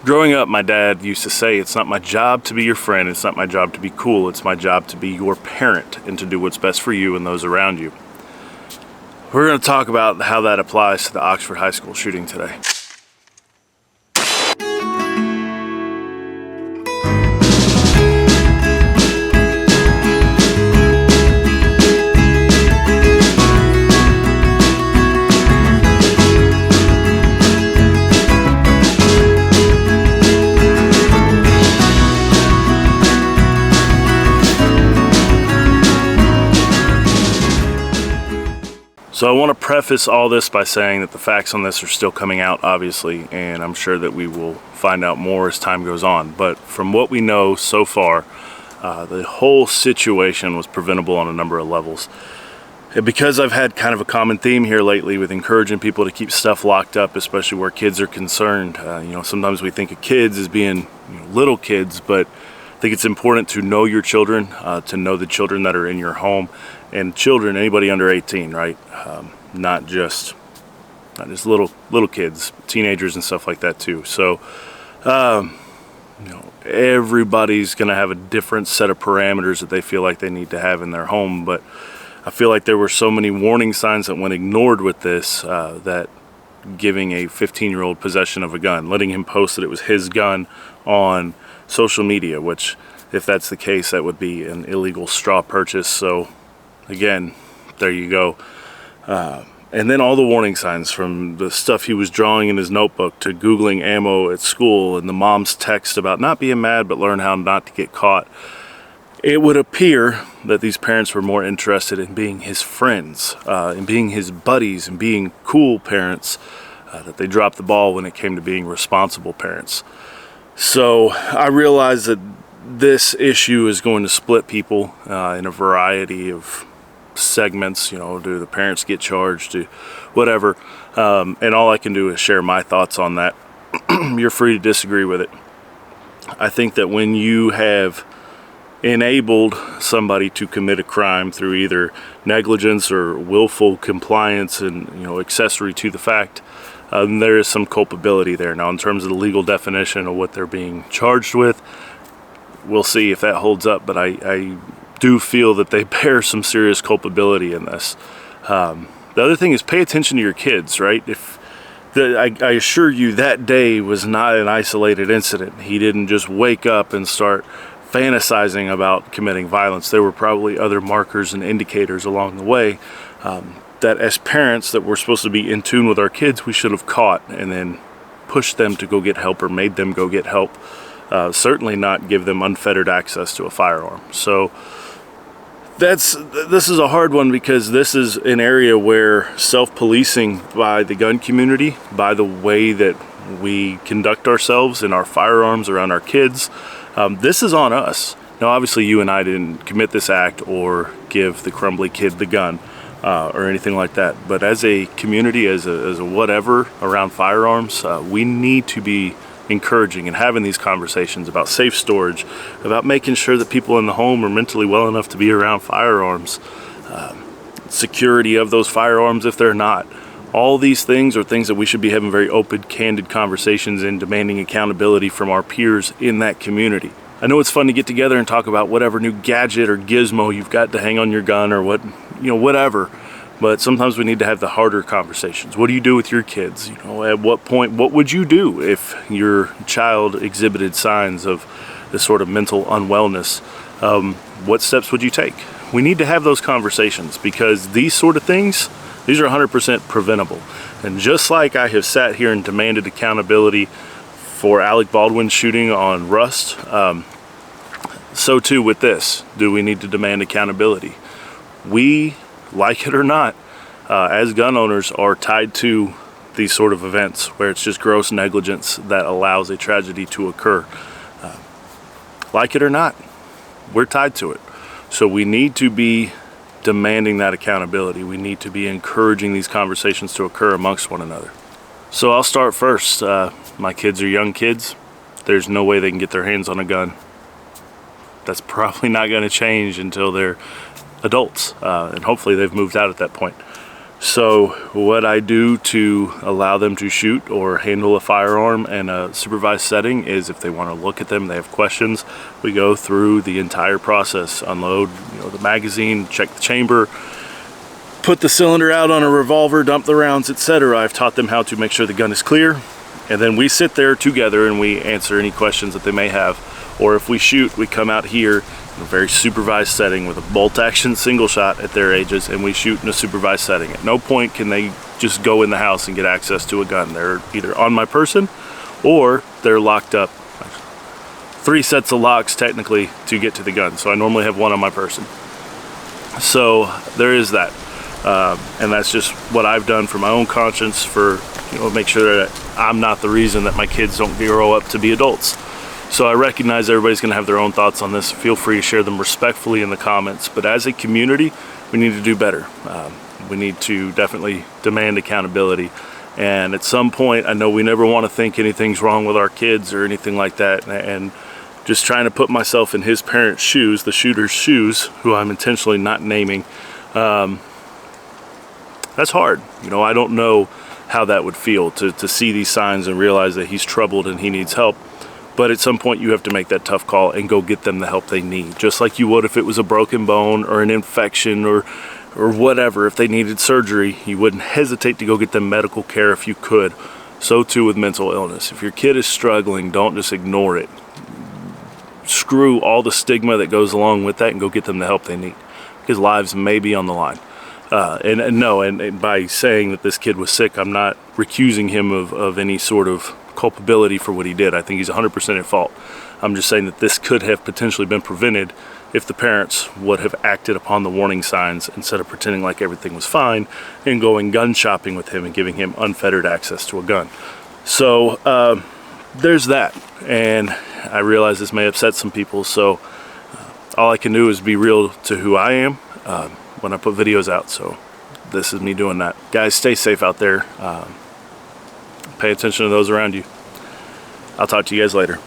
Growing up, my dad used to say, it's not my job to be your friend, it's not my job to be cool, it's my job to be your parent and to do what's best for you and those around you. We're going to talk about how that applies to the Oxford High School shooting today. So I want to preface all this by saying that the facts on this are still coming out, obviously, and I'm sure that we will find out more as time goes on. But from what we know so far, the whole situation was preventable on a number of levels. And because I've had kind of a common theme here lately with encouraging people to keep stuff locked up, especially where kids are concerned, sometimes we think of kids as being little kids, but I think it's important to know your children, to know the children that are in your home, and children, anybody under 18, right? Not just little kids, teenagers and stuff like that too. So, everybody's gonna have a different set of parameters that they feel like they need to have in their home. But I feel like there were so many warning signs that went ignored with this, that giving a 15-year-old possession of a gun, letting him post that it was his gun on social media, which if that's the case, that would be an illegal straw purchase. So again, there you go. And then all the warning signs, from the stuff he was drawing in his notebook to Googling ammo at school and the mom's text about not being mad but learn how not to get caught. It would appear that these parents were more interested in being his friends, in being his buddies and being cool parents, that they dropped the ball when it came to being responsible parents. So I realize that this issue is going to split people in a variety of segments. Do the parents get charged, do whatever, and all I can do is share my thoughts on that. You're free to disagree with it. I think that when you have enabled somebody to commit a crime through either negligence or willful compliance and accessory to the fact, there is some culpability there. Now, in terms of the legal definition of what they're being charged with, we'll see if that holds up, but I do feel that they bear some serious culpability in this. The other thing is, pay attention to your kids, right? I assure you that day was not an isolated incident. He didn't just wake up and start fantasizing about committing violence. There were probably other markers and indicators along the way that as parents that we're supposed to be in tune with our kids, we should have caught and then pushed them to go get help or made them go get help. Certainly not give them unfettered access to a firearm. So this is a hard one, because this is an area where self-policing by the gun community, by the way that we conduct ourselves in our firearms around our kids, this is on us. Now, obviously, you and I didn't commit this act or give the crumbly kid the gun or anything like that. But as a community, as a whatever around firearms, we need to be encouraging and having these conversations about safe storage, about making sure that people in the home are mentally well enough to be around firearms, security of those firearms if they're not. All these things are things that we should be having very open, candid conversations and demanding accountability from our peers in that community. I know it's fun to get together and talk about whatever new gadget or gizmo you've got to hang on your gun or whatever. But sometimes we need to have the harder conversations. What do you do with your kids? At what point, what would you do if your child exhibited signs of this sort of mental unwellness? What steps would you take? We need to have those conversations, because these sort of things, these are 100% preventable. And just like I have sat here and demanded accountability for Alec Baldwin's shooting on Rust, so too with this. Do we need to demand accountability? We, like it or not, as gun owners, are tied to these sort of events where it's just gross negligence that allows a tragedy to occur. Like it or not, we're tied to it. So we need to be demanding that accountability. We need to be encouraging these conversations to occur amongst one another. So I'll start first. My kids are young kids. There's no way they can get their hands on a gun. That's probably not going to change until they're adults, and hopefully they've moved out at that point. So what I do to allow them to shoot or handle a firearm in a supervised setting is, if they want to look at them, they have questions, we go through the entire process, unload, the magazine, check the chamber, put the cylinder out on a revolver, dump the rounds, etc. I've taught them how to make sure the gun is clear, and then we sit there together and we answer any questions that they may have. Or if we shoot, we come out here in a very supervised setting with a bolt action single shot at their ages, and we shoot in a supervised setting. At no point can they just go in the house and get access to a gun. They're either on my person or they're locked up. 3 sets of locks technically to get to the gun, so I normally have 1 on my person. So there is that. And that's just what I've done for my own conscience, for make sure that I'm not the reason that my kids don't grow up to be adults. So I recognize everybody's going to have their own thoughts on this. Feel free to share them respectfully in the comments. But as a community, we need to do better. We need to definitely demand accountability. And at some point, I know we never want to think anything's wrong with our kids or anything like that. And just trying to put myself in his parents' shoes, the shooter's shoes, who I'm intentionally not naming, that's hard. I don't know how that would feel to see these signs and realize that he's troubled and he needs help. But at some point you have to make that tough call and go get them the help they need. Just like you would if it was a broken bone or an infection or whatever. If they needed surgery, you wouldn't hesitate to go get them medical care if you could. So too with mental illness. If your kid is struggling, don't just ignore it. Screw all the stigma that goes along with that and go get them the help they need. Because lives may be on the line. And by saying that this kid was sick, I'm not recusing him of any sort of culpability for what he did. I think he's 100% at fault. I'm just saying that this could have potentially been prevented if the parents would have acted upon the warning signs instead of pretending like everything was fine and going gun shopping with him and giving him unfettered access to a gun. So there's that. And I realize this may upset some people, so all I can do is be real to who I am when I put videos out. So this is me doing that. Guys, stay safe out there. Pay attention to those around you. I'll talk to you guys later.